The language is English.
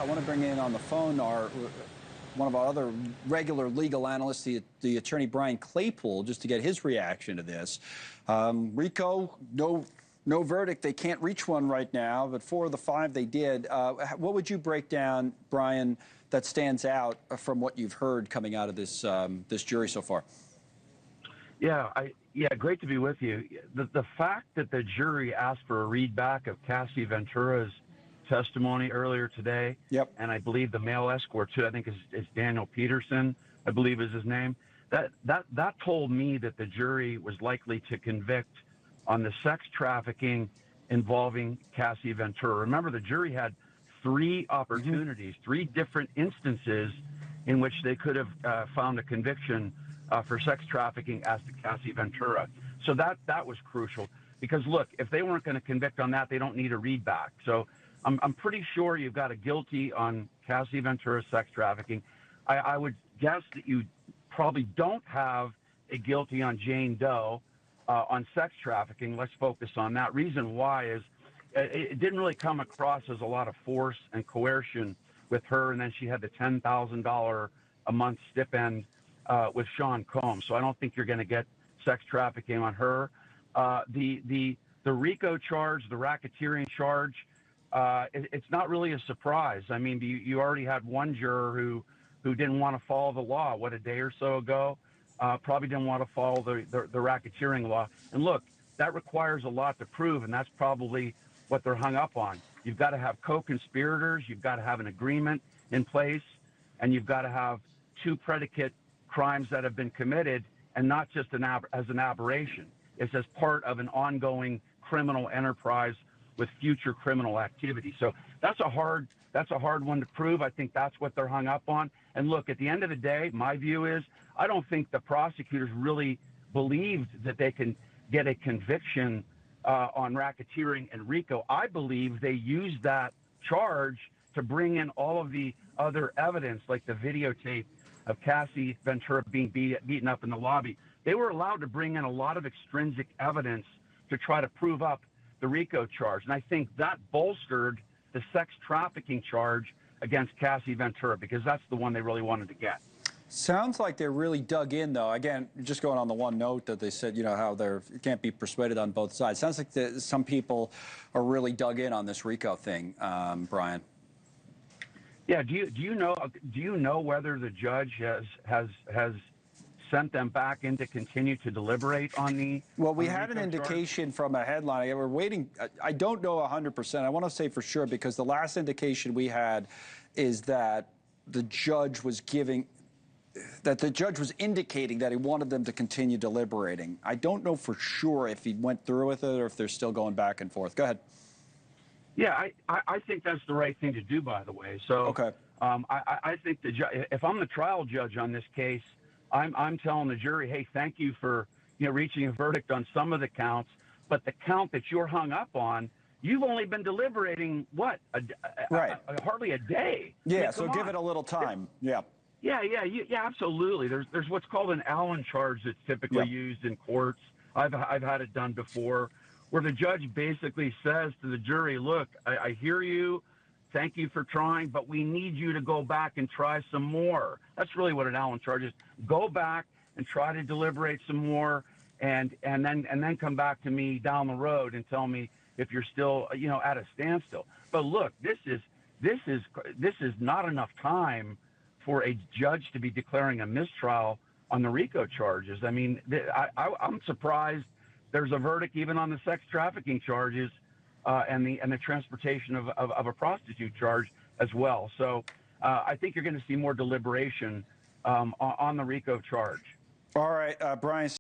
I want to bring in on the phone one of our other regular legal analysts, the attorney Brian Claypool, just to get his reaction to this. Rico, no verdict. They can't reach one right now, but 4 of the 5 they did. What would you break down, Brian, that stands out from what you've heard coming out of this this jury so far? Yeah, great to be with you. The fact that the jury asked for a readback of Cassie Ventura's testimony earlier today, yep, and I believe the male escort too, I think is Daniel Peterson, I believe is his name. That told me that the jury was likely to convict on the sex trafficking involving Cassie Ventura. Remember, the jury had 3 opportunities, 3 different instances in which they could have found a conviction for sex trafficking as to Cassie Ventura. So that was crucial because, look, if they weren't going to convict on that, they don't need a readback. So I'm pretty sure you've got a guilty on Cassie Ventura's sex trafficking. I would guess that you probably don't have a guilty on Jane Doe on sex trafficking. Let's focus on that. Reason why is it didn't really come across as a lot of force and coercion with her, and then she had the $10,000 a month stipend with Sean Combs. So I don't think you're going to get sex trafficking on her. The RICO charge, the racketeering charge, it's not really a surprise. I mean, you already had one juror who didn't want to follow the law, a day or so ago, probably didn't want to follow the racketeering law. And look, that requires a lot to prove, and that's probably what they're hung up on. You've got to have co-conspirators, you've got to have an agreement in place, and you've got to have 2 predicate crimes that have been committed, and not just as an aberration. It's as part of an ongoing criminal enterprise with future criminal activity. So that's a hard one to prove. I think that's what they're hung up on. And look, at the end of the day, my view is I don't think the prosecutors really believed that they can get a conviction on racketeering and RICO. I believe they used that charge to bring in all of the other evidence, like the videotape of Cassie Ventura being beaten up in the lobby. They were allowed to bring in a lot of extrinsic evidence to try to prove up the RICO charge. And I think that bolstered the sex trafficking charge against Cassie Ventura because that's the one they really wanted to get. Sounds like they're really dug in, though. Again, just going on the one note that they said, you know, how they can't be persuaded on both sides. Sounds like some people are really dug in on this RICO thing, Brian. Yeah. Do you know whether the judge has sent them back in to continue to deliberate on the? Well, we had an indication from a headline. We're waiting. I don't know 100%. I want to say for sure because the last indication we had is that the judge was indicating that he wanted them to continue deliberating. I don't know for sure if he went through with it or if they're still going back and forth. Go ahead. Yeah, I think that's the right thing to do, by the way. So okay. I think if I'm the trial judge on this case, I'm telling the jury, hey, thank you for reaching a verdict on some of the counts, but the count that you're hung up on, you've only been deliberating hardly a day. Yeah, I mean, so give it a little time. Yeah, absolutely. There's what's called an Allen charge that's typically used in courts. I've had it done before, where the judge basically says to the jury, look, I hear you. Thank you for trying, but we need you to go back and try some more. That's really what an Allen charge is. Go back and try to deliberate some more, and then come back to me down the road and tell me if you're still at a standstill. But look, this is not enough time for a judge to be declaring a mistrial on the RICO charges. I mean, I'm surprised there's a verdict even on the sex trafficking charges and the transportation of a prostitute charge as well. So I think you're going to see more deliberation on the RICO charge. All right, Brian.